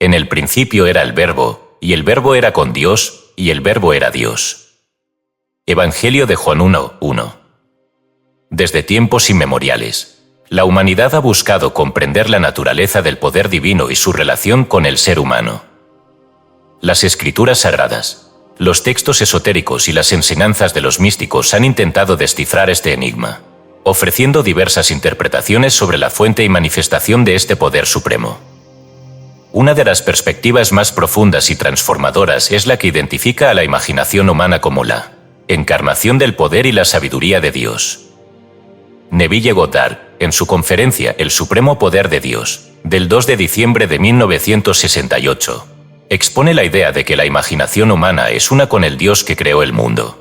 En el principio era el Verbo, y el Verbo era con Dios, y el Verbo era Dios. Evangelio de Juan 1:1. Desde tiempos inmemoriales, la humanidad ha buscado comprender la naturaleza del poder divino y su relación con el ser humano. Las escrituras sagradas, los textos esotéricos y las enseñanzas de los místicos han intentado descifrar este enigma, ofreciendo diversas interpretaciones sobre la fuente y manifestación de este poder supremo. Una de las perspectivas más profundas y transformadoras es la que identifica a la imaginación humana como la encarnación del poder y la sabiduría de Dios. Neville Goddard, en su conferencia El Supremo Poder de Dios, del 2 de diciembre de 1968, expone la idea de que la imaginación humana es una con el Dios que creó el mundo.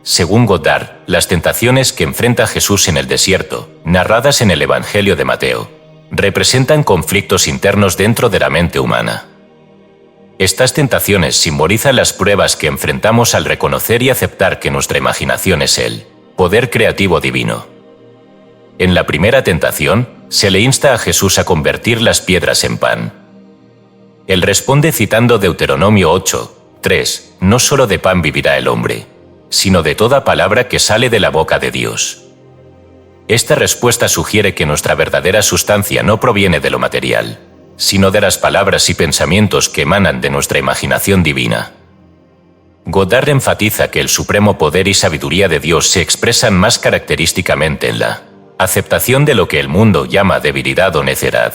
Según Goddard, las tentaciones que enfrenta Jesús en el desierto, narradas en el Evangelio de Mateo, representan conflictos internos dentro de la mente humana. Estas tentaciones simbolizan las pruebas que enfrentamos al reconocer y aceptar que nuestra imaginación es el poder creativo divino. En la primera tentación, se le insta a Jesús a convertir las piedras en pan. Él responde citando Deuteronomio 8:3, no solo de pan vivirá el hombre, sino de toda palabra que sale de la boca de Dios. Esta respuesta sugiere que nuestra verdadera sustancia no proviene de lo material, sino de las palabras y pensamientos que emanan de nuestra imaginación divina. Goddard enfatiza que el supremo poder y sabiduría de Dios se expresan más característicamente en la aceptación de lo que el mundo llama debilidad o necedad.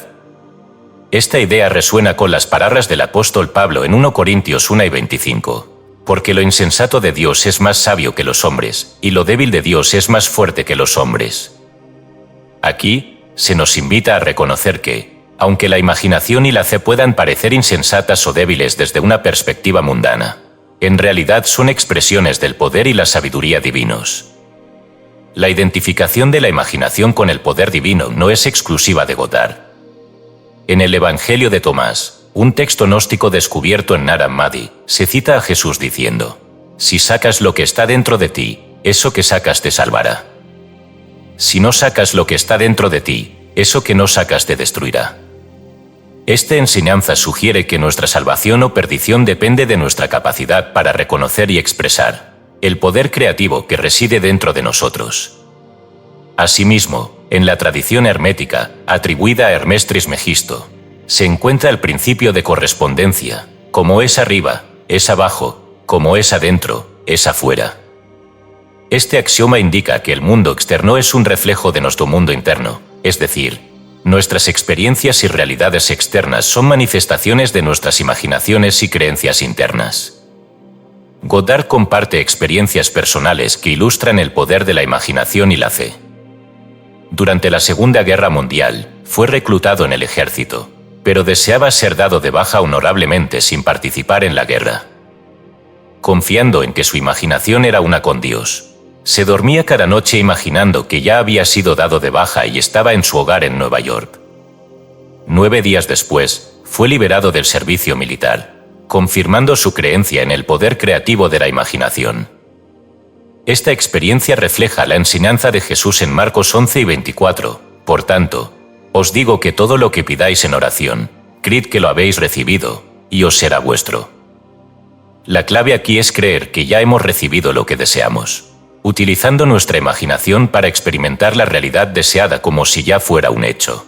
Esta idea resuena con las palabras del apóstol Pablo en 1 Corintios 1:25. Porque lo insensato de Dios es más sabio que los hombres, y lo débil de Dios es más fuerte que los hombres. Aquí, se nos invita a reconocer que, aunque la imaginación y la fe puedan parecer insensatas o débiles desde una perspectiva mundana, en realidad son expresiones del poder y la sabiduría divinos. La identificación de la imaginación con el poder divino no es exclusiva de Goddard. En el Evangelio de Tomás, un texto gnóstico descubierto en Nag Hammadi, se cita a Jesús diciendo: «Si sacas lo que está dentro de ti, eso que sacas te salvará. Si no sacas lo que está dentro de ti, eso que no sacas te destruirá». Esta enseñanza sugiere que nuestra salvación o perdición depende de nuestra capacidad para reconocer y expresar el poder creativo que reside dentro de nosotros. Asimismo, en la tradición hermética, atribuida a Hermes Trismegisto, se encuentra el principio de correspondencia, como es arriba, es abajo, como es adentro, es afuera. Este axioma indica que el mundo externo es un reflejo de nuestro mundo interno, es decir, nuestras experiencias y realidades externas son manifestaciones de nuestras imaginaciones y creencias internas. Goddard comparte experiencias personales que ilustran el poder de la imaginación y la fe. Durante la Segunda Guerra Mundial, fue reclutado en el ejército, pero deseaba ser dado de baja honorablemente sin participar en la guerra. Confiando en que su imaginación era una con Dios, se dormía cada noche imaginando que ya había sido dado de baja y estaba en su hogar en Nueva York. 9 días después, fue liberado del servicio militar, confirmando su creencia en el poder creativo de la imaginación. Esta experiencia refleja la enseñanza de Jesús en Marcos 11:24. Por tanto, os digo que todo lo que pidáis en oración, creed que lo habéis recibido, y os será vuestro. La clave aquí es creer que ya hemos recibido lo que deseamos, utilizando nuestra imaginación para experimentar la realidad deseada como si ya fuera un hecho.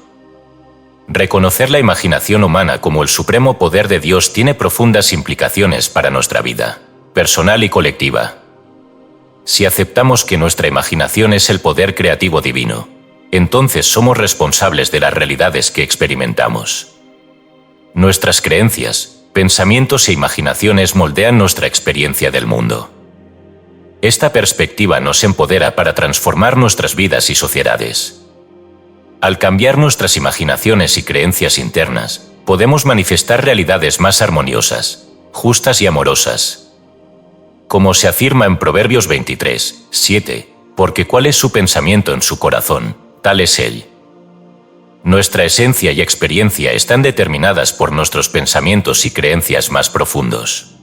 Reconocer la imaginación humana como el supremo poder de Dios tiene profundas implicaciones para nuestra vida, personal y colectiva. Si aceptamos que nuestra imaginación es el poder creativo divino, entonces somos responsables de las realidades que experimentamos. Nuestras creencias, pensamientos e imaginaciones moldean nuestra experiencia del mundo. Esta perspectiva nos empodera para transformar nuestras vidas y sociedades. Al cambiar nuestras imaginaciones y creencias internas, podemos manifestar realidades más armoniosas, justas y amorosas. Como se afirma en Proverbios 23:7, porque cuál es su pensamiento en su corazón, tal es él. Nuestra esencia y experiencia están determinadas por nuestros pensamientos y creencias más profundos.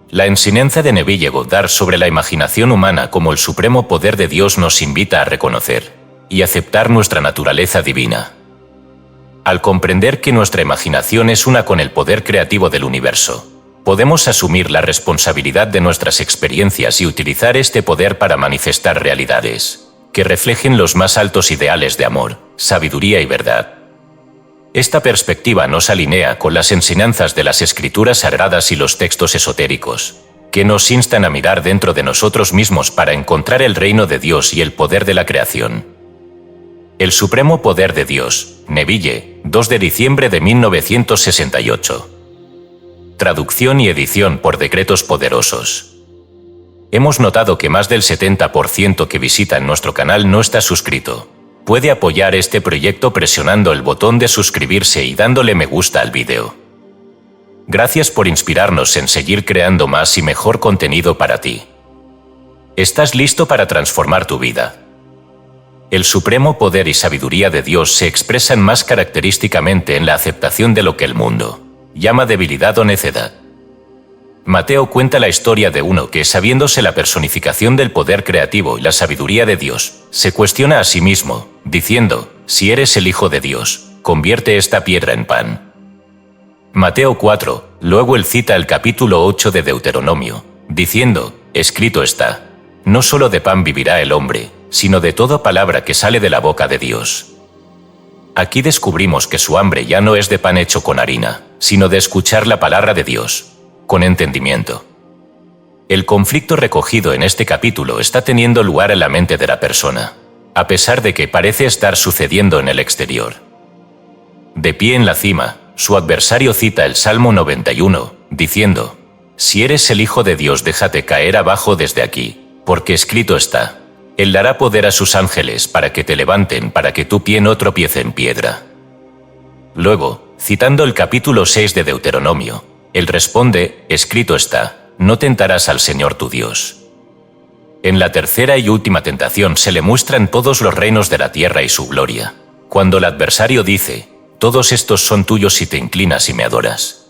La enseñanza de Neville Goddard sobre la imaginación humana como el supremo poder de Dios nos invita a reconocer y aceptar nuestra naturaleza divina. Al comprender que nuestra imaginación es una con el poder creativo del universo, podemos asumir la responsabilidad de nuestras experiencias y utilizar este poder para manifestar realidades que reflejen los más altos ideales de amor, sabiduría y verdad. Esta perspectiva nos alinea con las enseñanzas de las Escrituras sagradas y los textos esotéricos, que nos instan a mirar dentro de nosotros mismos para encontrar el reino de Dios y el poder de la creación. El supremo poder de Dios, Neville, 2 de diciembre de 1968. Traducción y edición por decretos poderosos. Hemos notado que más del 70% que visitan nuestro canal no está suscrito. Puede apoyar este proyecto presionando el botón de suscribirse y dándole me gusta al vídeo. Gracias por inspirarnos en seguir creando más y mejor contenido para ti. ¿Estás listo para transformar tu vida? El supremo poder y sabiduría de Dios se expresan más característicamente en la aceptación de lo que el mundo llama debilidad o necedad. Mateo cuenta la historia de uno que, sabiéndose la personificación del poder creativo y la sabiduría de Dios, se cuestiona a sí mismo, diciendo: si eres el Hijo de Dios, convierte esta piedra en pan. Mateo 4, luego él cita el capítulo 8 de Deuteronomio, diciendo: escrito está, no solo de pan vivirá el hombre, sino de toda palabra que sale de la boca de Dios. Aquí descubrimos que su hambre ya no es de pan hecho con harina, sino de escuchar la palabra de Dios, con entendimiento. El conflicto recogido en este capítulo está teniendo lugar en la mente de la persona, a pesar de que parece estar sucediendo en el exterior. De pie en la cima, su adversario cita el Salmo 91, diciendo: si eres el Hijo de Dios, déjate caer abajo desde aquí, porque escrito está, Él dará poder a sus ángeles para que te levanten para que tu pie no tropiece en piedra. Luego, citando el capítulo 6 de Deuteronomio, él responde: escrito está, no tentarás al Señor tu Dios. En la tercera y última tentación se le muestran todos los reinos de la tierra y su gloria, cuando el adversario dice: todos estos son tuyos si te inclinas y me adoras.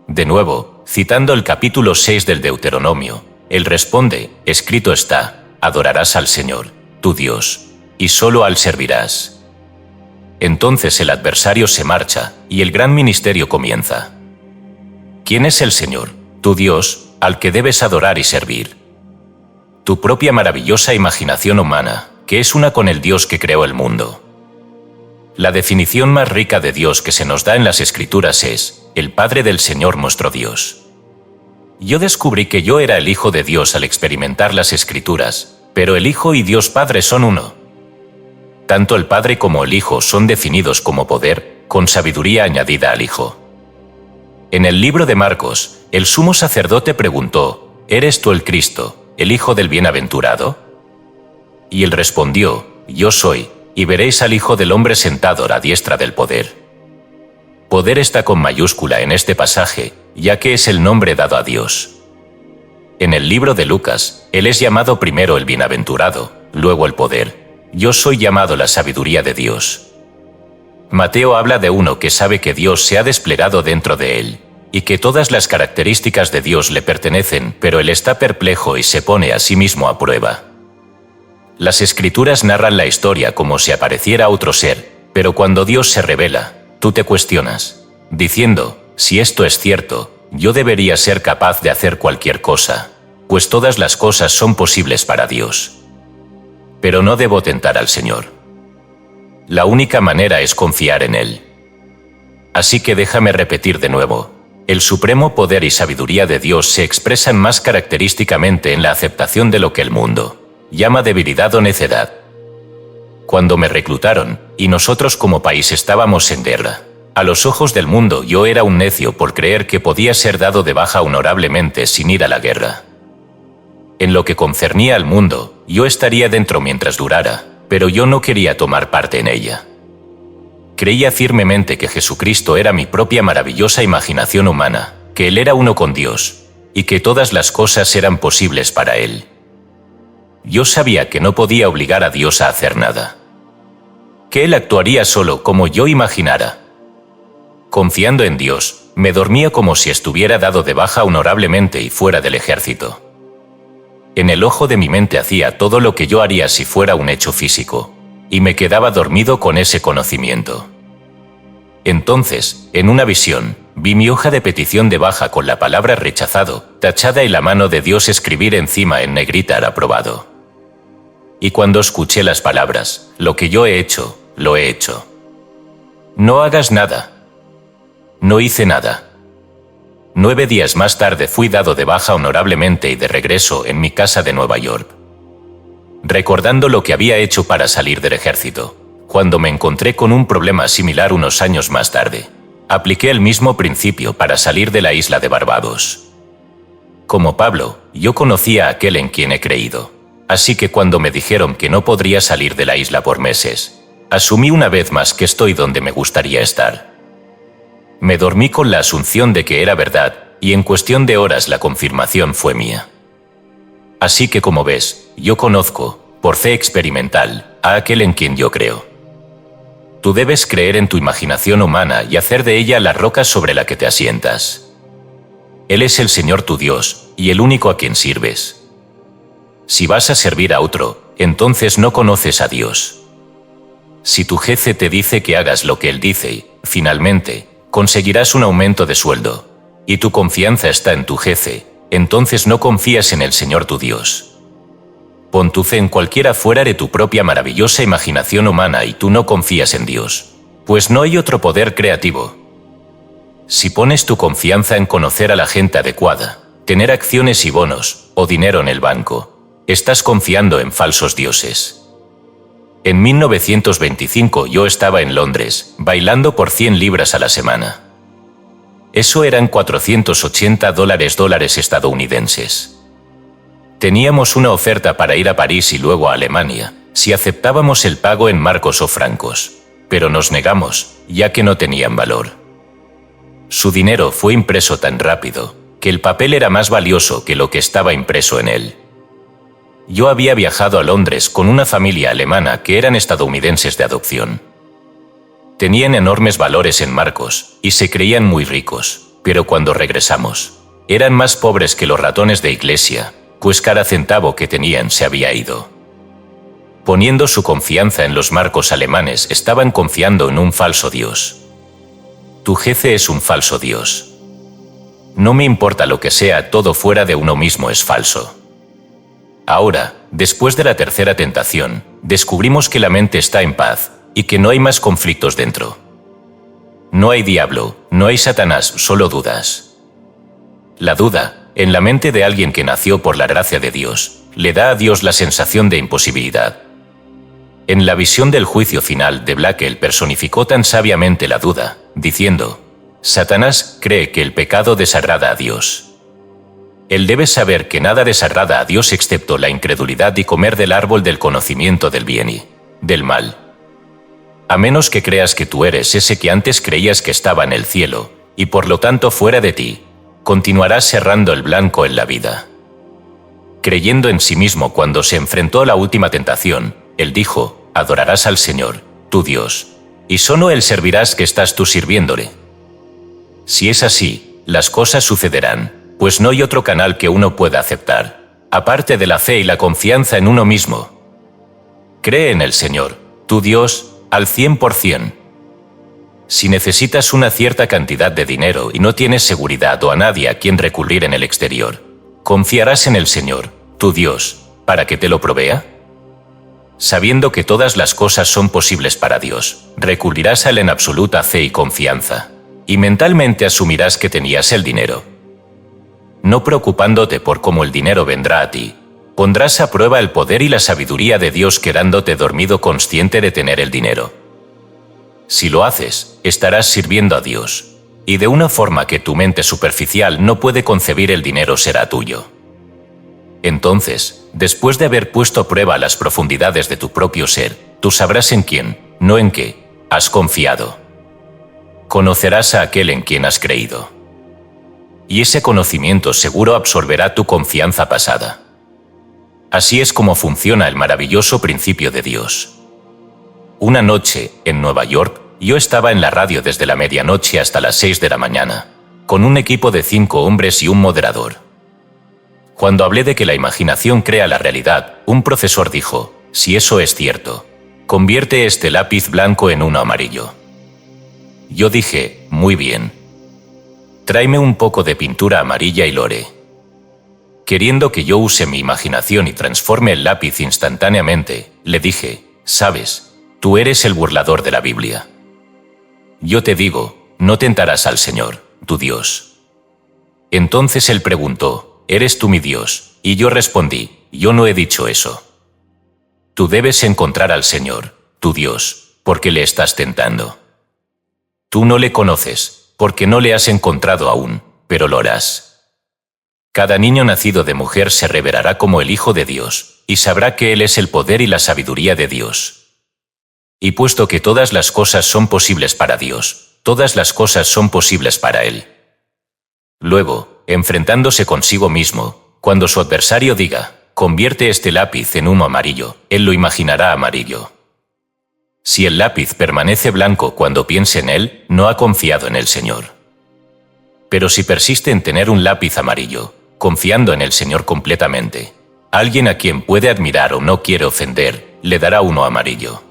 De nuevo, citando el capítulo 6 del Deuteronomio, él responde: escrito está, adorarás al Señor, tu Dios, y solo a Él servirás. Entonces el adversario se marcha, y el gran ministerio comienza. ¿Quién es el Señor, tu Dios, al que debes adorar y servir? Tu propia maravillosa imaginación humana, que es una con el Dios que creó el mundo. La definición más rica de Dios que se nos da en las Escrituras es: el Padre del Señor nuestro Dios. Yo descubrí que yo era el Hijo de Dios al experimentar las Escrituras, pero el Hijo y Dios Padre son uno. Tanto el Padre como el Hijo son definidos como poder, con sabiduría añadida al Hijo. En el libro de Marcos, el sumo sacerdote preguntó: ¿eres tú el Cristo, el Hijo del Bienaventurado? Y él respondió: yo soy, y veréis al Hijo del Hombre sentado a la diestra del poder. Poder está con mayúscula en este pasaje, ya que es el nombre dado a Dios. En el libro de Lucas, él es llamado primero el bienaventurado, luego el poder. Yo soy llamado la sabiduría de Dios. Mateo habla de uno que sabe que Dios se ha desplegado dentro de él, y que todas las características de Dios le pertenecen, pero él está perplejo y se pone a sí mismo a prueba. Las Escrituras narran la historia como si apareciera otro ser, pero cuando Dios se revela, tú te cuestionas, diciendo: si esto es cierto, yo debería ser capaz de hacer cualquier cosa, pues todas las cosas son posibles para Dios. Pero no debo tentar al Señor. La única manera es confiar en Él. Así que déjame repetir de nuevo: el supremo poder y sabiduría de Dios se expresan más característicamente en la aceptación de lo que el mundo llama debilidad o necedad. Cuando me reclutaron, y nosotros como país estábamos en guerra, a los ojos del mundo yo era un necio por creer que podía ser dado de baja honorablemente sin ir a la guerra. En lo que concernía al mundo, yo estaría dentro mientras durara, pero yo no quería tomar parte en ella. Creía firmemente que Jesucristo era mi propia maravillosa imaginación humana, que Él era uno con Dios, y que todas las cosas eran posibles para Él. Yo sabía que no podía obligar a Dios a hacer nada, que Él actuaría solo como yo imaginara. Confiando en Dios, me dormía como si estuviera dado de baja honorablemente y fuera del ejército. En el ojo de mi mente hacía todo lo que yo haría si fuera un hecho físico, y me quedaba dormido con ese conocimiento. Entonces, en una visión, vi mi hoja de petición de baja con la palabra rechazado, tachada y la mano de Dios escribir encima en negrita aprobado. Y cuando escuché las palabras, lo que yo he hecho, lo he hecho. No hagas nada. No hice nada. 9 días más tarde fui dado de baja honorablemente y de regreso en mi casa de Nueva York. Recordando lo que había hecho para salir del ejército, cuando me encontré con un problema similar unos años más tarde, apliqué el mismo principio para salir de la isla de Barbados. Como Pablo, yo conocía a aquel en quien he creído, así que cuando me dijeron que no podría salir de la isla por meses, asumí una vez más que estoy donde me gustaría estar. Me dormí con la asunción de que era verdad, y en cuestión de horas la confirmación fue mía. Así que como ves, yo conozco, por fe experimental, a aquel en quien yo creo. Tú debes creer en tu imaginación humana y hacer de ella la roca sobre la que te asientas. Él es el Señor tu Dios, y el único a quien sirves. Si vas a servir a otro, entonces no conoces a Dios. Si tu jefe te dice que hagas lo que él dice, finalmente, conseguirás un aumento de sueldo, y tu confianza está en tu jefe, entonces no confías en el Señor tu Dios. Pon tu fe en cualquiera fuera de tu propia maravillosa imaginación humana y tú no confías en Dios, pues no hay otro poder creativo. Si pones tu confianza en conocer a la gente adecuada, tener acciones y bonos, o dinero en el banco, estás confiando en falsos dioses. En 1925 yo estaba en Londres, bailando por 100 libras a la semana. Eso eran $480 estadounidenses. Teníamos una oferta para ir a París y luego a Alemania, si aceptábamos el pago en marcos o francos, pero nos negamos, ya que no tenían valor. Su dinero fue impreso tan rápido, que el papel era más valioso que lo que estaba impreso en él. Yo había viajado a Londres con una familia alemana que eran estadounidenses de adopción. Tenían enormes valores en marcos y se creían muy ricos, pero cuando regresamos, eran más pobres que los ratones de iglesia, pues cada centavo que tenían se había ido. Poniendo su confianza en los marcos alemanes, estaban confiando en un falso Dios. Tu jefe es un falso Dios. No me importa lo que sea, todo fuera de uno mismo es falso. Ahora, después de la tercera tentación, descubrimos que la mente está en paz y que no hay más conflictos dentro. No hay diablo, no hay Satanás, solo dudas. La duda, en la mente de alguien que nació por la gracia de Dios, le da a Dios la sensación de imposibilidad. En la visión del juicio final de Blackwell personificó tan sabiamente la duda, diciendo: Satanás cree que el pecado desagrada a Dios. Él debe saber que nada desagrada a Dios excepto la incredulidad y comer del árbol del conocimiento del bien y del mal. A menos que creas que tú eres ese que antes creías que estaba en el cielo, y por lo tanto fuera de ti, continuarás cerrando el blanco en la vida. Creyendo en sí mismo cuando se enfrentó a la última tentación, él dijo: adorarás al Señor, tu Dios, y solo Él servirás que estás tú sirviéndole. Si es así, las cosas sucederán, pues no hay otro canal que uno pueda aceptar, aparte de la fe y la confianza en uno mismo. Cree en el Señor, tu Dios, al 100%. Si necesitas una cierta cantidad de dinero y no tienes seguridad o a nadie a quien recurrir en el exterior, ¿confiarás en el Señor, tu Dios, para que te lo provea? Sabiendo que todas las cosas son posibles para Dios, recurrirás a Él en absoluta fe y confianza, y mentalmente asumirás que tenías el dinero. No preocupándote por cómo el dinero vendrá a ti, pondrás a prueba el poder y la sabiduría de Dios quedándote dormido consciente de tener el dinero. Si lo haces, estarás sirviendo a Dios, y de una forma que tu mente superficial no puede concebir, el dinero será tuyo. Entonces, después de haber puesto a prueba las profundidades de tu propio ser, tú sabrás en quién, no en qué, has confiado. Conocerás a aquel en quien has creído. Y ese conocimiento seguro absorberá tu confianza pasada. Así es como funciona el maravilloso principio de Dios. Una noche, en Nueva York, yo estaba en la radio desde la medianoche hasta las 6 de la mañana, con un equipo de 5 hombres y un moderador. Cuando hablé de que la imaginación crea la realidad, un profesor dijo: si eso es cierto, convierte este lápiz blanco en uno amarillo. Yo dije, muy bien. Tráeme un poco de pintura amarilla y lore. Queriendo que yo use mi imaginación y transforme el lápiz instantáneamente, le dije, ¿sabes? Tú eres el burlador de la Biblia. Yo te digo, no tentarás al Señor, tu Dios. Entonces él preguntó, ¿eres tú mi Dios? Y yo respondí, yo no he dicho eso. Tú debes encontrar al Señor, tu Dios, porque le estás tentando. Tú no le conoces, porque no le has encontrado aún, pero lo harás. Cada niño nacido de mujer se revelará como el Hijo de Dios, y sabrá que Él es el poder y la sabiduría de Dios. Y puesto que todas las cosas son posibles para Dios, todas las cosas son posibles para Él. Luego, enfrentándose consigo mismo, cuando su adversario diga, convierte este lápiz en humo amarillo, él lo imaginará amarillo. Si el lápiz permanece blanco cuando piense en él, no ha confiado en el Señor. Pero si persiste en tener un lápiz amarillo, confiando en el Señor completamente, alguien a quien puede admirar o no quiere ofender, le dará uno amarillo.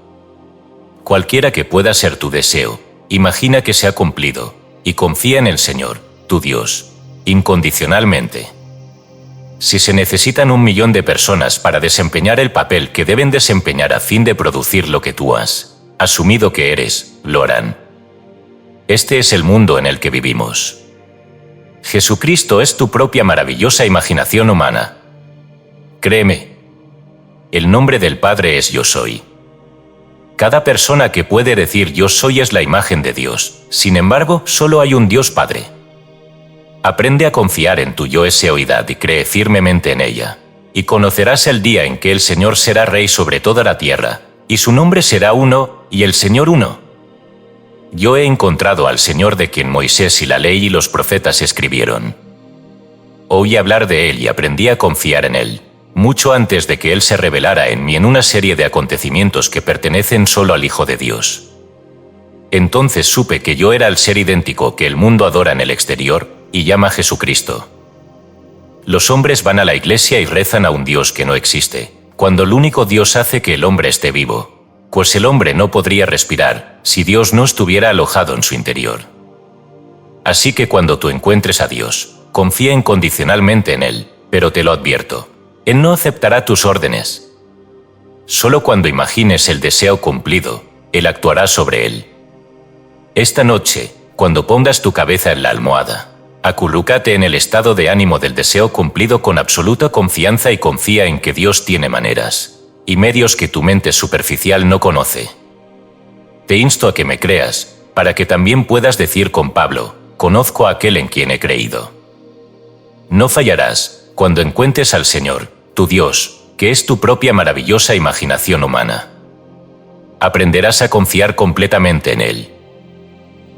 Cualquiera que pueda ser tu deseo, imagina que se ha cumplido, y confía en el Señor, tu Dios, incondicionalmente. Si se necesitan 1 millón de personas para desempeñar el papel que deben desempeñar a fin de producir lo que tú has asumido que eres, lo harán. Este es el mundo en el que vivimos. Jesucristo es tu propia maravillosa imaginación humana. Créeme. El nombre del Padre es Yo Soy. Cada persona que puede decir Yo Soy es la imagen de Dios. Sin embargo, solo hay un Dios Padre. Aprende a confiar en tu yo eseoidad y cree firmemente en ella. Y conocerás el día en que el Señor será Rey sobre toda la tierra, y su nombre será uno, y el Señor uno. Yo he encontrado al Señor de quien Moisés y la ley y los profetas escribieron. Oí hablar de Él y aprendí a confiar en Él, mucho antes de que Él se revelara en mí en una serie de acontecimientos que pertenecen solo al Hijo de Dios. Entonces supe que yo era el ser idéntico que el mundo adora en el exterior, y llama Jesucristo. Los hombres van a la iglesia y rezan a un Dios que no existe, cuando el único Dios hace que el hombre esté vivo, pues el hombre no podría respirar si Dios no estuviera alojado en su interior. Así que cuando tú encuentres a Dios, confía incondicionalmente en Él, pero te lo advierto, Él no aceptará tus órdenes. Solo cuando imagines el deseo cumplido, Él actuará sobre él. Esta noche, cuando pongas tu cabeza en la almohada, acurrúcate en el estado de ánimo del deseo cumplido con absoluta confianza y confía en que Dios tiene maneras y medios que tu mente superficial no conoce. Te insto a que me creas, para que también puedas decir con Pablo, conozco a aquel en quien he creído. No fallarás cuando encuentres al Señor, tu Dios, que es tu propia maravillosa imaginación humana. Aprenderás a confiar completamente en Él.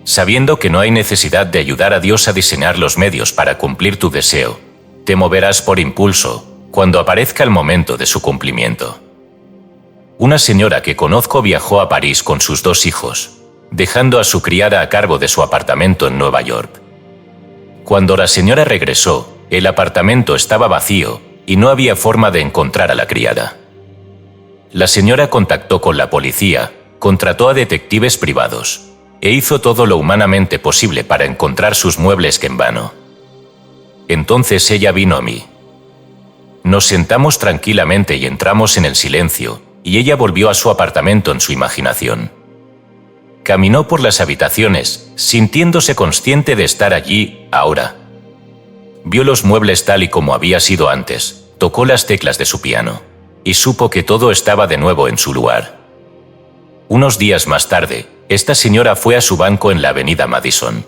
Sabiendo que no hay necesidad de ayudar a Dios a diseñar los medios para cumplir tu deseo, te moverás por impulso cuando aparezca el momento de su cumplimiento. Una señora que conozco viajó a París con sus 2 hijos, dejando a su criada a cargo de su apartamento en Nueva York. Cuando la señora regresó, el apartamento estaba vacío y no había forma de encontrar a la criada. La señora contactó con la policía, contrató a detectives privados e hizo todo lo humanamente posible para encontrar sus muebles que en vano. Entonces ella vino a mí. Nos sentamos tranquilamente y entramos en el silencio, y ella volvió a su apartamento en su imaginación. Caminó por las habitaciones, sintiéndose consciente de estar allí, ahora. Vio los muebles tal y como había sido antes, tocó las teclas de su piano, y supo que todo estaba de nuevo en su lugar. Unos días más tarde, esta señora fue a su banco en la avenida Madison.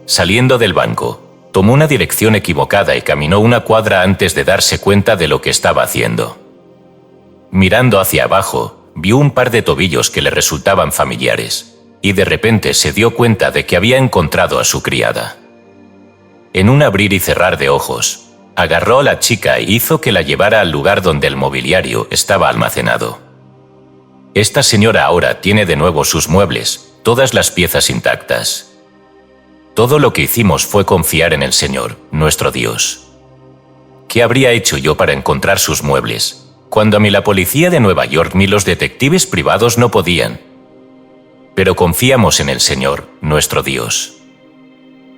Saliendo del banco, tomó una dirección equivocada y caminó una cuadra antes de darse cuenta de lo que estaba haciendo. Mirando hacia abajo, vio un par de tobillos que le resultaban familiares, y de repente se dio cuenta de que había encontrado a su criada. En un abrir y cerrar de ojos, agarró a la chica e hizo que la llevara al lugar donde el mobiliario estaba almacenado. Esta señora ahora tiene de nuevo sus muebles, todas las piezas intactas. Todo lo que hicimos fue confiar en el Señor, nuestro Dios. ¿Qué habría hecho yo para encontrar sus muebles, cuando ni la policía de Nueva York ni los detectives privados no podían? pero confiamos en el Señor, nuestro Dios.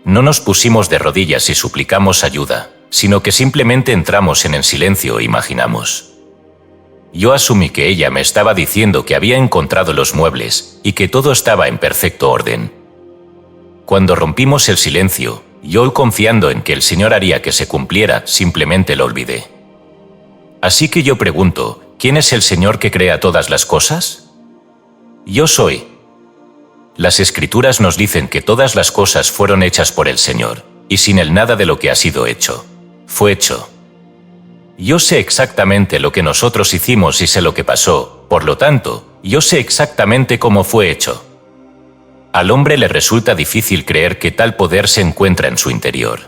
No nos pusimos de rodillas y suplicamos ayuda, sino que simplemente entramos en el silencio e imaginamos. Yo asumí que ella me estaba diciendo que había encontrado los muebles y que todo estaba en perfecto orden. Cuando rompimos el silencio, yo, confiando en que el Señor haría que se cumpliera, simplemente lo olvidé. Así que yo pregunto, ¿quién es el Señor que crea todas las cosas? Yo soy. Las Escrituras nos dicen que todas las cosas fueron hechas por el Señor, y sin Él nada de lo que ha sido hecho fue hecho. Yo sé exactamente lo que nosotros hicimos y sé lo que pasó, por lo tanto, yo sé exactamente cómo fue hecho. Al hombre le resulta difícil creer que tal poder se encuentra en su interior.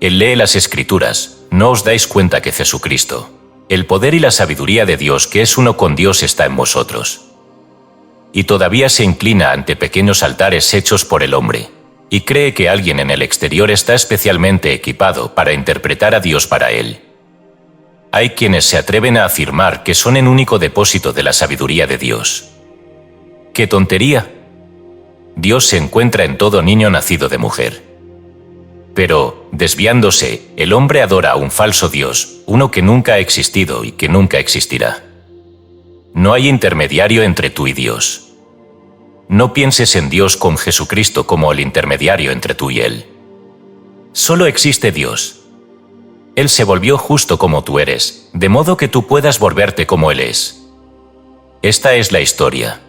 Él lee las Escrituras, ¿no os dais cuenta que Jesucristo, el poder y la sabiduría de Dios que es uno con Dios está en vosotros? Y todavía se inclina ante pequeños altares hechos por el hombre, y cree que alguien en el exterior está especialmente equipado para interpretar a Dios para él. Hay quienes se atreven a afirmar que son el único depósito de la sabiduría de Dios. ¡Qué tontería! Dios se encuentra en todo niño nacido de mujer. Pero, desviándose, el hombre adora a un falso Dios, uno que nunca ha existido y que nunca existirá. No hay intermediario entre tú y Dios. No pienses en Dios con Jesucristo como el intermediario entre tú y Él. Solo existe Dios. Él se volvió justo como tú eres, de modo que tú puedas volverte como Él es. Esta es la historia.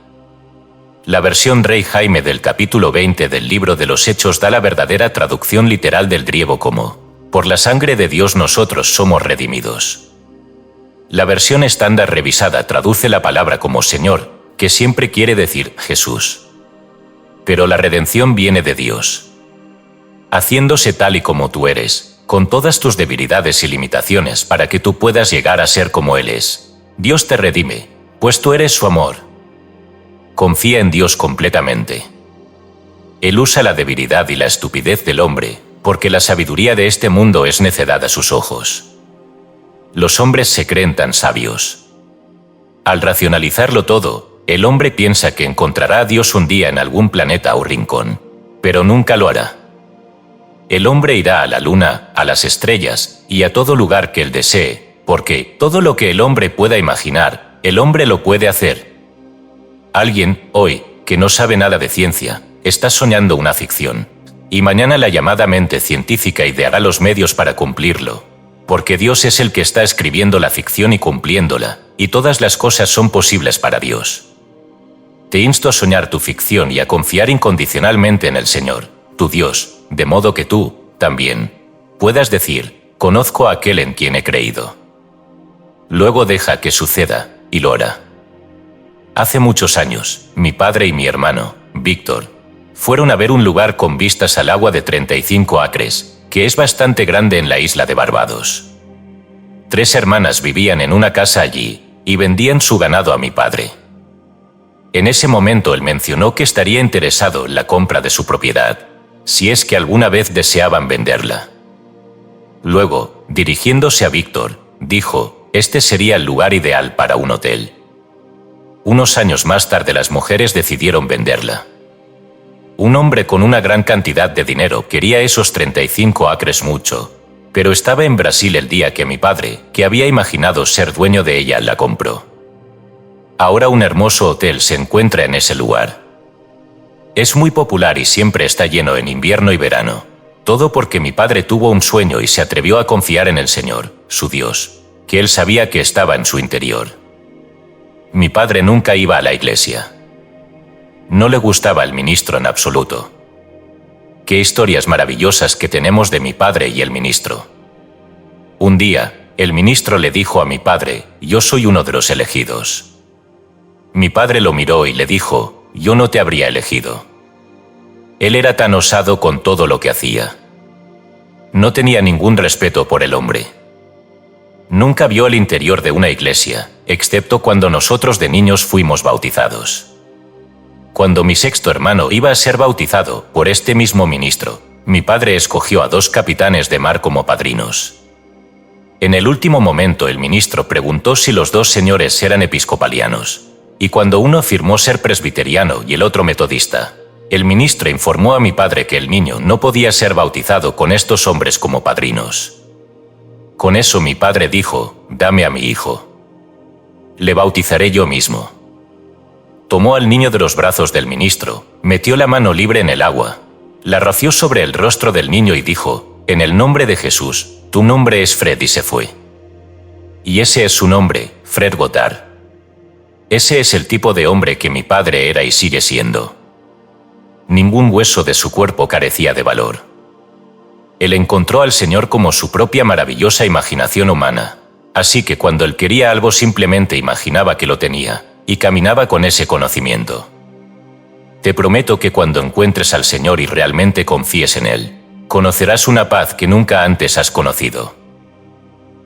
La versión Rey Jaime del capítulo 20 del libro de los Hechos da la verdadera traducción literal del griego como: por la sangre de Dios nosotros somos redimidos. La versión estándar revisada traduce la palabra como Señor, que siempre quiere decir Jesús. Pero la redención viene de Dios. Haciéndose tal y como tú eres, con todas tus debilidades y limitaciones para que tú puedas llegar a ser como Él es. Dios te redime, pues tú eres su amor. Confía en Dios completamente. Él usa la debilidad y la estupidez del hombre, porque la sabiduría de este mundo es necedad a sus ojos. Los hombres se creen tan sabios. Al racionalizarlo todo, el hombre piensa que encontrará a Dios un día en algún planeta o rincón, pero nunca lo hará. El hombre irá a la luna, a las estrellas y a todo lugar que él desee, porque todo lo que el hombre pueda imaginar, el hombre lo puede hacer. Alguien, hoy, que no sabe nada de ciencia, está soñando una ficción, y mañana la llamada mente científica ideará los medios para cumplirlo, porque Dios es el que está escribiendo la ficción y cumpliéndola, y todas las cosas son posibles para Dios. Te insto a soñar tu ficción y a confiar incondicionalmente en el Señor, tu Dios, de modo que tú, también, puedas decir: conozco a aquel en quien he creído. Luego deja que suceda, y lo hará. Hace muchos años, mi padre y mi hermano, Víctor, fueron a ver un lugar con vistas al agua de 35 acres, que es bastante grande en la isla de Barbados. 3 hermanas vivían en una casa allí, y vendían su ganado a mi padre. En ese momento él mencionó que estaría interesado en la compra de su propiedad, si es que alguna vez deseaban venderla. Luego, dirigiéndose a Víctor, dijo: este sería el lugar ideal para un hotel. Unos años más tarde las mujeres decidieron venderla. Un hombre con una gran cantidad de dinero quería esos 35 acres mucho, pero estaba en Brasil el día que mi padre, que había imaginado ser dueño de ella, la compró. Ahora un hermoso hotel se encuentra en ese lugar. Es muy popular y siempre está lleno en invierno y verano, todo porque mi padre tuvo un sueño y se atrevió a confiar en el Señor, su Dios, que él sabía que estaba en su interior. Mi padre nunca iba a la iglesia. No le gustaba el ministro en absoluto. Qué historias maravillosas que tenemos de mi padre y el ministro. Un día, el ministro le dijo a mi padre: yo soy uno de los elegidos. Mi padre lo miró y le dijo: yo no te habría elegido. Él era tan osado con todo lo que hacía. No tenía ningún respeto por el hombre. Nunca vio el interior de una iglesia, excepto cuando nosotros de niños fuimos bautizados. Cuando mi 6º hermano iba a ser bautizado por este mismo ministro, mi padre escogió a 2 capitanes de mar como padrinos. En el último momento el ministro preguntó si los 2 señores eran episcopalianos, y cuando uno afirmó ser presbiteriano y el otro metodista, el ministro informó a mi padre que el niño no podía ser bautizado con estos hombres como padrinos. Con eso mi padre dijo: «Dame a mi hijo. Le bautizaré yo mismo». Tomó al niño de los brazos del ministro, metió la mano libre en el agua, la roció sobre el rostro del niño y dijo: «En el nombre de Jesús, tu nombre es Fred», y se fue. Y ese es su nombre, Fred Goddard. Ese es el tipo de hombre que mi padre era y sigue siendo. Ningún hueso de su cuerpo carecía de valor. Él encontró al Señor como su propia maravillosa imaginación humana, así que cuando él quería algo simplemente imaginaba que lo tenía, y caminaba con ese conocimiento. Te prometo que cuando encuentres al Señor y realmente confíes en Él, conocerás una paz que nunca antes has conocido.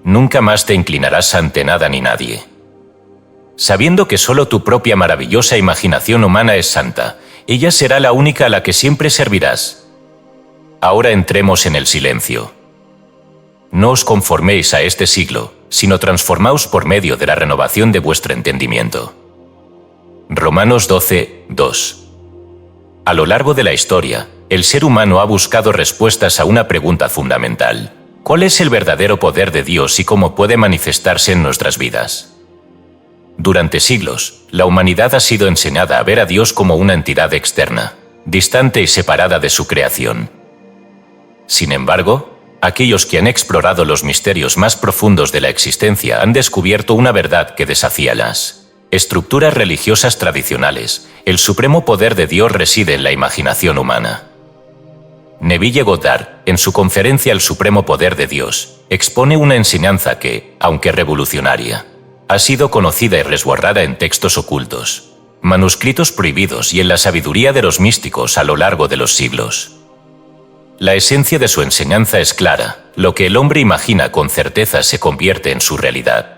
Nunca más te inclinarás ante nada ni nadie. Sabiendo que solo tu propia maravillosa imaginación humana es santa, ella será la única a la que siempre servirás. Ahora entremos en el silencio. No os conforméis a este siglo, sino transformaos por medio de la renovación de vuestro entendimiento. Romanos 12, 2. A lo largo de la historia, el ser humano ha buscado respuestas a una pregunta fundamental: ¿cuál es el verdadero poder de Dios y cómo puede manifestarse en nuestras vidas? Durante siglos, la humanidad ha sido enseñada a ver a Dios como una entidad externa, distante y separada de su creación. Sin embargo, aquellos que han explorado los misterios más profundos de la existencia han descubierto una verdad que desafía las estructuras religiosas tradicionales. El supremo poder de Dios reside en la imaginación humana. Neville Goddard, en su conferencia El supremo poder de Dios, expone una enseñanza que, aunque revolucionaria, ha sido conocida y resguardada en textos ocultos, manuscritos prohibidos y en la sabiduría de los místicos a lo largo de los siglos. La esencia de su enseñanza es clara: lo que el hombre imagina con certeza se convierte en su realidad.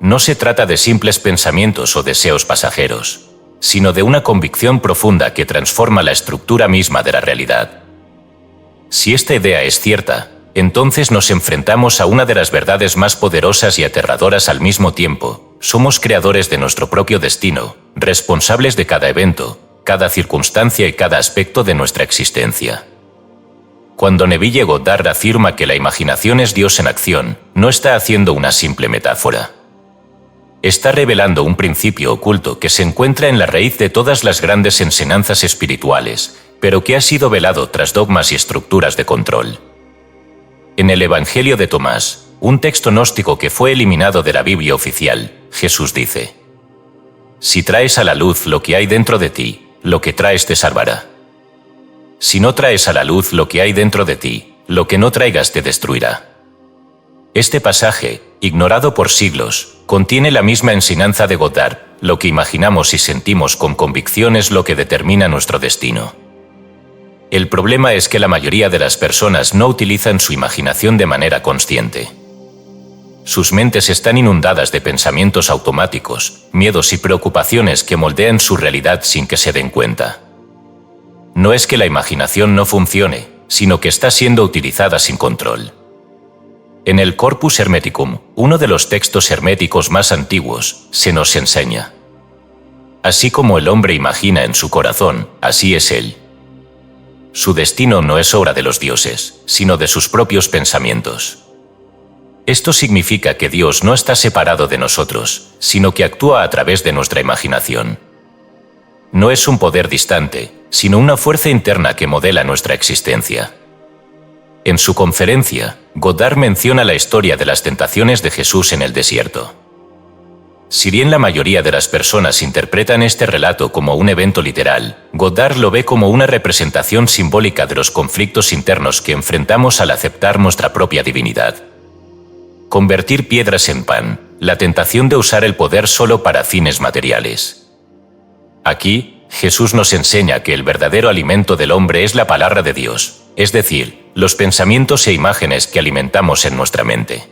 No se trata de simples pensamientos o deseos pasajeros, sino de una convicción profunda que transforma la estructura misma de la realidad. Si esta idea es cierta, entonces nos enfrentamos a una de las verdades más poderosas y aterradoras al mismo tiempo: somos creadores de nuestro propio destino, responsables de cada evento, cada circunstancia y cada aspecto de nuestra existencia. Cuando Neville Goddard afirma que la imaginación es Dios en acción, no está haciendo una simple metáfora. Está revelando un principio oculto que se encuentra en la raíz de todas las grandes enseñanzas espirituales, pero que ha sido velado tras dogmas y estructuras de control. En el Evangelio de Tomás, un texto gnóstico que fue eliminado de la Biblia oficial, Jesús dice: «Si traes a la luz lo que hay dentro de ti, lo que traes te salvará. Si no traes a la luz lo que hay dentro de ti, lo que no traigas te destruirá». Este pasaje, ignorado por siglos, contiene la misma enseñanza de Goddard: lo que imaginamos y sentimos con convicción es lo que determina nuestro destino. El problema es que la mayoría de las personas no utilizan su imaginación de manera consciente. Sus mentes están inundadas de pensamientos automáticos, miedos y preocupaciones que moldean su realidad sin que se den cuenta. No es que la imaginación no funcione, sino que está siendo utilizada sin control. En el Corpus Hermeticum, uno de los textos herméticos más antiguos, se nos enseña: así como el hombre imagina en su corazón, así es él. Su destino no es obra de los dioses, sino de sus propios pensamientos. Esto significa que Dios no está separado de nosotros, sino que actúa a través de nuestra imaginación. No es un poder distante, sino una fuerza interna que modela nuestra existencia. En su conferencia, Goddard menciona la historia de las tentaciones de Jesús en el desierto. Si bien la mayoría de las personas interpretan este relato como un evento literal, Goddard lo ve como una representación simbólica de los conflictos internos que enfrentamos al aceptar nuestra propia divinidad. Convertir piedras en pan, la tentación de usar el poder solo para fines materiales. Aquí, Jesús nos enseña que el verdadero alimento del hombre es la palabra de Dios, es decir, los pensamientos e imágenes que alimentamos en nuestra mente.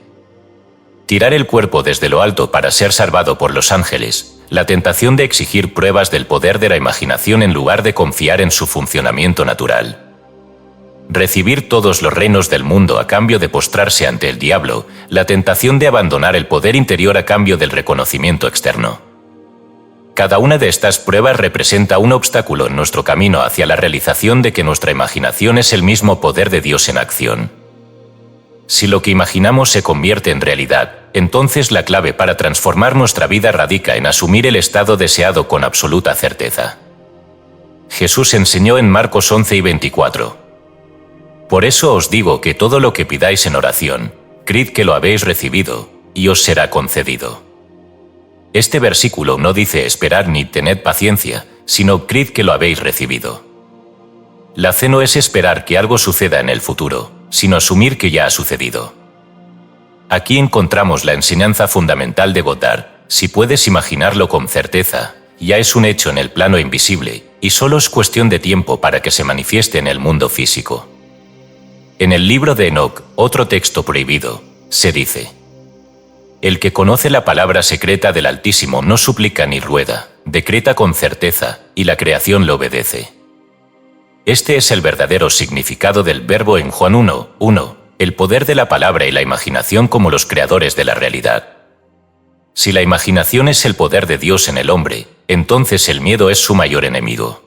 Tirar el cuerpo desde lo alto para ser salvado por los ángeles, la tentación de exigir pruebas del poder de la imaginación en lugar de confiar en su funcionamiento natural. Recibir todos los reinos del mundo a cambio de postrarse ante el diablo, la tentación de abandonar el poder interior a cambio del reconocimiento externo. Cada una de estas pruebas representa un obstáculo en nuestro camino hacia la realización de que nuestra imaginación es el mismo poder de Dios en acción. Si lo que imaginamos se convierte en realidad, entonces la clave para transformar nuestra vida radica en asumir el estado deseado con absoluta certeza. Jesús enseñó en Marcos 11:24. Por eso os digo que todo lo que pidáis en oración, creed que lo habéis recibido, y os será concedido. Este versículo no dice esperar ni tened paciencia, sino creed que lo habéis recibido. La fe no es esperar que algo suceda en el futuro, sino asumir que ya ha sucedido. Aquí encontramos la enseñanza fundamental de Goddard: si puedes imaginarlo con certeza, ya es un hecho en el plano invisible, y solo es cuestión de tiempo para que se manifieste en el mundo físico. En el libro de Enoc, otro texto prohibido, se dice: el que conoce la palabra secreta del Altísimo no suplica ni ruega, decreta con certeza, y la creación lo obedece. Este es el verdadero significado del verbo en Juan 1:1, el poder de la palabra y la imaginación como los creadores de la realidad. Si la imaginación es el poder de Dios en el hombre, entonces el miedo es su mayor enemigo.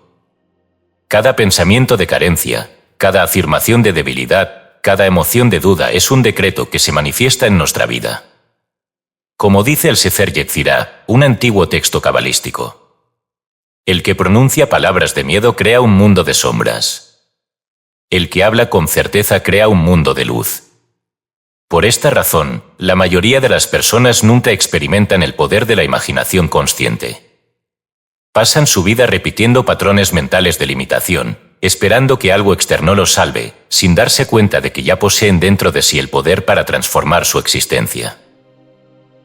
Cada pensamiento de carencia, cada afirmación de debilidad, cada emoción de duda es un decreto que se manifiesta en nuestra vida. Como dice el Sefer Yetzirah, un antiguo texto cabalístico: el que pronuncia palabras de miedo crea un mundo de sombras. El que habla con certeza crea un mundo de luz. Por esta razón, la mayoría de las personas nunca experimentan el poder de la imaginación consciente. Pasan su vida repitiendo patrones mentales de limitación, esperando que algo externo los salve, sin darse cuenta de que ya poseen dentro de sí el poder para transformar su existencia.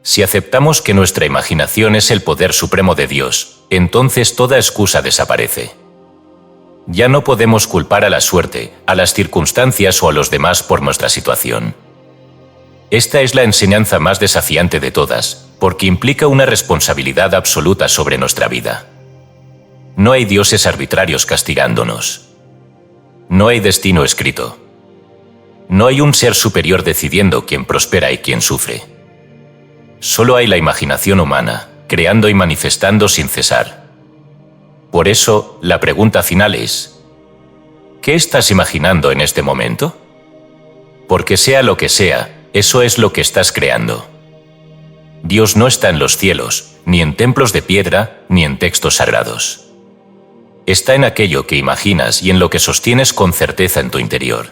Si aceptamos que nuestra imaginación es el poder supremo de Dios, entonces toda excusa desaparece. Ya no podemos culpar a la suerte, a las circunstancias o a los demás por nuestra situación. Esta es la enseñanza más desafiante de todas, porque implica una responsabilidad absoluta sobre nuestra vida. No hay dioses arbitrarios castigándonos. No hay destino escrito. No hay un ser superior decidiendo quién prospera y quién sufre. Solo hay la imaginación humana, creando y manifestando sin cesar. Por eso, la pregunta final es: ¿qué estás imaginando en este momento? Porque sea lo que sea, eso es lo que estás creando. Dios no está en los cielos, ni en templos de piedra, ni en textos sagrados. Está en aquello que imaginas y en lo que sostienes con certeza en tu interior.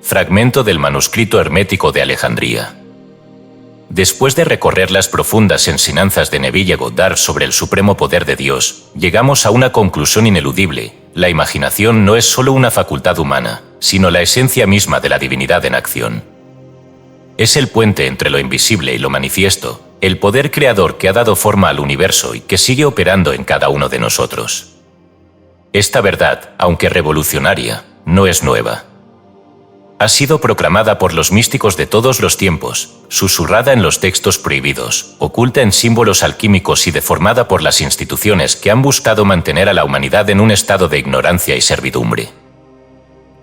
Fragmento del manuscrito hermético de Alejandría. Después de recorrer las profundas enseñanzas de Neville Goddard sobre el supremo poder de Dios, llegamos a una conclusión ineludible: la imaginación no es solo una facultad humana, sino la esencia misma de la divinidad en acción. Es el puente entre lo invisible y lo manifiesto, el poder creador que ha dado forma al universo y que sigue operando en cada uno de nosotros. Esta verdad, aunque revolucionaria, no es nueva. Ha sido proclamada por los místicos de todos los tiempos, susurrada en los textos prohibidos, oculta en símbolos alquímicos y deformada por las instituciones que han buscado mantener a la humanidad en un estado de ignorancia y servidumbre.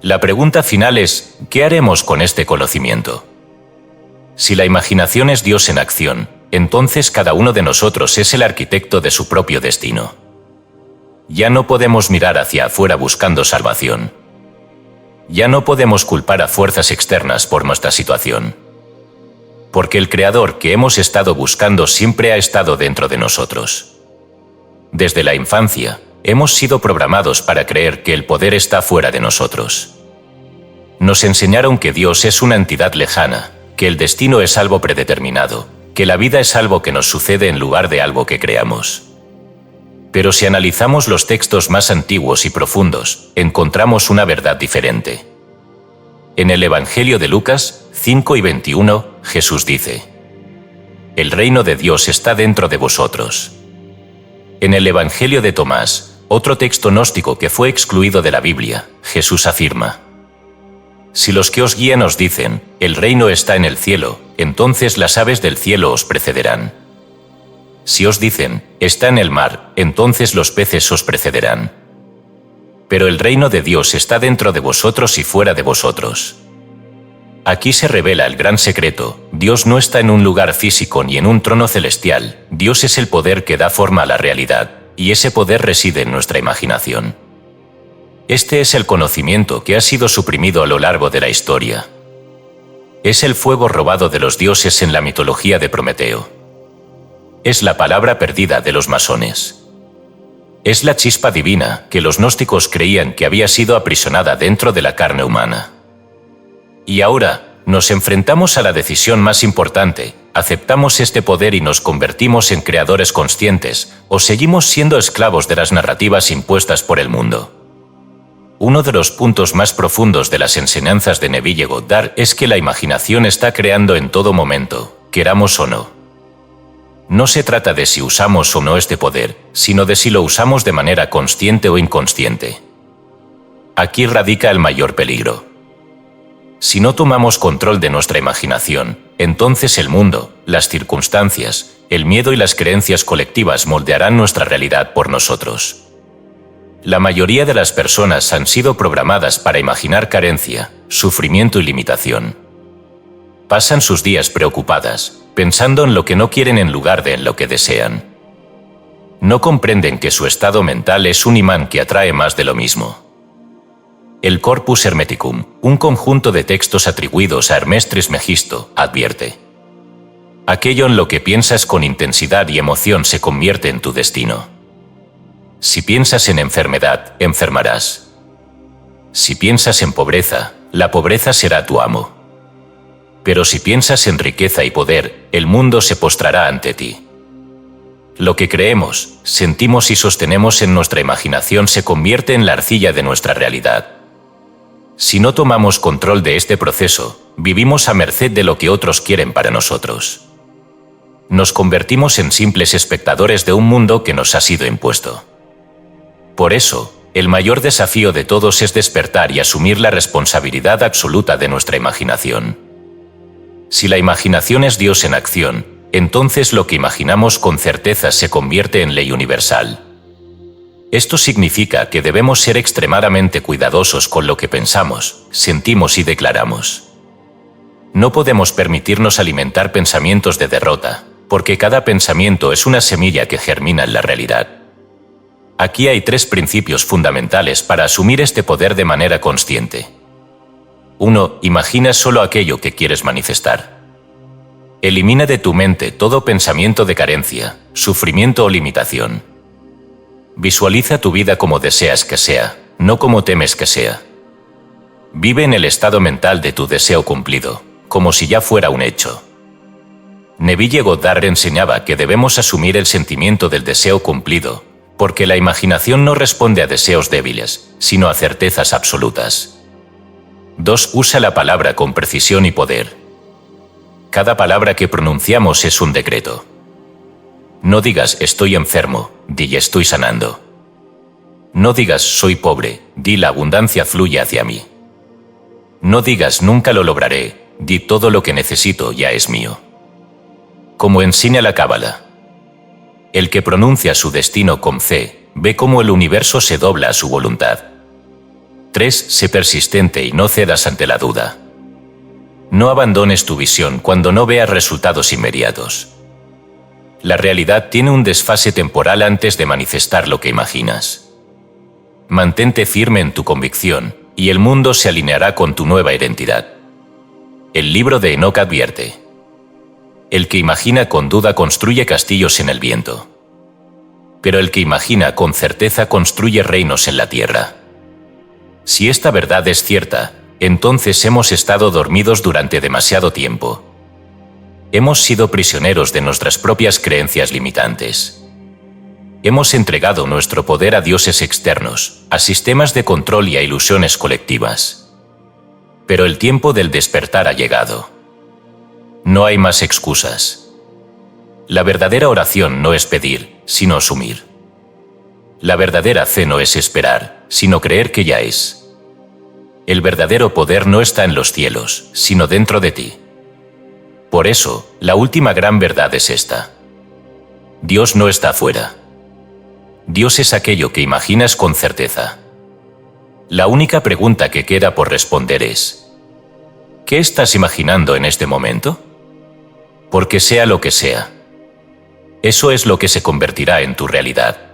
La pregunta final es: ¿qué haremos con este conocimiento? Si la imaginación es Dios en acción, entonces cada uno de nosotros es el arquitecto de su propio destino. Ya no podemos mirar hacia afuera buscando salvación. Ya no podemos culpar a fuerzas externas por nuestra situación. Porque el Creador que hemos estado buscando siempre ha estado dentro de nosotros. Desde la infancia, hemos sido programados para creer que el poder está fuera de nosotros. Nos enseñaron que Dios es una entidad lejana, que el destino es algo predeterminado, que la vida es algo que nos sucede en lugar de algo que creamos. Pero si analizamos los textos más antiguos y profundos, encontramos una verdad diferente. En el Evangelio de Lucas 5:21, Jesús dice: el reino de Dios está dentro de vosotros. En el Evangelio de Tomás, otro texto gnóstico que fue excluido de la Biblia, Jesús afirma: si los que os guían os dicen, el reino está en el cielo, entonces las aves del cielo os precederán. Si os dicen, está en el mar, entonces los peces os precederán. Pero el reino de Dios está dentro de vosotros y fuera de vosotros. Aquí se revela el gran secreto: Dios no está en un lugar físico ni en un trono celestial. Dios es el poder que da forma a la realidad, y ese poder reside en nuestra imaginación. Este es el conocimiento que ha sido suprimido a lo largo de la historia. Es el fuego robado de los dioses en la mitología de Prometeo. Es la palabra perdida de los masones. Es la chispa divina que los gnósticos creían que había sido aprisionada dentro de la carne humana. Y ahora, nos enfrentamos a la decisión más importante: ¿aceptamos este poder y nos convertimos en creadores conscientes, o seguimos siendo esclavos de las narrativas impuestas por el mundo? Uno de los puntos más profundos de las enseñanzas de Neville Goddard es que la imaginación está creando en todo momento, queramos o no. No se trata de si usamos o no este poder, sino de si lo usamos de manera consciente o inconsciente. Aquí radica el mayor peligro. Si no tomamos control de nuestra imaginación, entonces el mundo, las circunstancias, el miedo y las creencias colectivas moldearán nuestra realidad por nosotros. La mayoría de las personas han sido programadas para imaginar carencia, sufrimiento y limitación. Pasan sus días preocupadas, pensando en lo que no quieren en lugar de en lo que desean. No comprenden que su estado mental es un imán que atrae más de lo mismo. El Corpus Hermeticum, un conjunto de textos atribuidos a Hermes Trismegisto, advierte: aquello en lo que piensas con intensidad y emoción se convierte en tu destino. Si piensas en enfermedad, enfermarás. Si piensas en pobreza, la pobreza será tu amo. Pero si piensas en riqueza y poder, el mundo se postrará ante ti. Lo que creemos, sentimos y sostenemos en nuestra imaginación se convierte en la arcilla de nuestra realidad. Si no tomamos control de este proceso, vivimos a merced de lo que otros quieren para nosotros. Nos convertimos en simples espectadores de un mundo que nos ha sido impuesto. Por eso, el mayor desafío de todos es despertar y asumir la responsabilidad absoluta de nuestra imaginación. Si la imaginación es Dios en acción, entonces lo que imaginamos con certeza se convierte en ley universal. Esto significa que debemos ser extremadamente cuidadosos con lo que pensamos, sentimos y declaramos. No podemos permitirnos alimentar pensamientos de derrota, porque cada pensamiento es una semilla que germina en la realidad. Aquí hay 3 principios fundamentales para asumir este poder de manera consciente. 1. Imagina solo aquello que quieres manifestar. Elimina de tu mente todo pensamiento de carencia, sufrimiento o limitación. Visualiza tu vida como deseas que sea, no como temes que sea. Vive en el estado mental de tu deseo cumplido, como si ya fuera un hecho. Neville Goddard enseñaba que debemos asumir el sentimiento del deseo cumplido, porque la imaginación no responde a deseos débiles, sino a certezas absolutas. 2. Usa la palabra con precisión y poder. Cada palabra que pronunciamos es un decreto. No digas estoy enfermo, di estoy sanando. No digas soy pobre, di la abundancia fluye hacia mí. No digas nunca lo lograré, di todo lo que necesito ya es mío. Como enseña la Cábala, el que pronuncia su destino con fe, ve cómo el universo se dobla a su voluntad. 3. Sé persistente y no cedas ante la duda. No abandones tu visión cuando no veas resultados inmediatos. La realidad tiene un desfase temporal antes de manifestar lo que imaginas. Mantente firme en tu convicción, y el mundo se alineará con tu nueva identidad. El libro de Enoch advierte: el que imagina con duda construye castillos en el viento. Pero el que imagina con certeza construye reinos en la tierra. Si esta verdad es cierta, entonces hemos estado dormidos durante demasiado tiempo. Hemos sido prisioneros de nuestras propias creencias limitantes. Hemos entregado nuestro poder a dioses externos, a sistemas de control y a ilusiones colectivas. Pero el tiempo del despertar ha llegado. No hay más excusas. La verdadera oración no es pedir, sino asumir. La verdadera fe no es esperar, sino creer que ya es. El verdadero poder no está en los cielos, sino dentro de ti. Por eso, la última gran verdad es esta: Dios no está afuera. Dios es aquello que imaginas con certeza. La única pregunta que queda por responder es: ¿Qué estás imaginando en este momento? Porque sea lo que sea, eso es lo que se convertirá en tu realidad.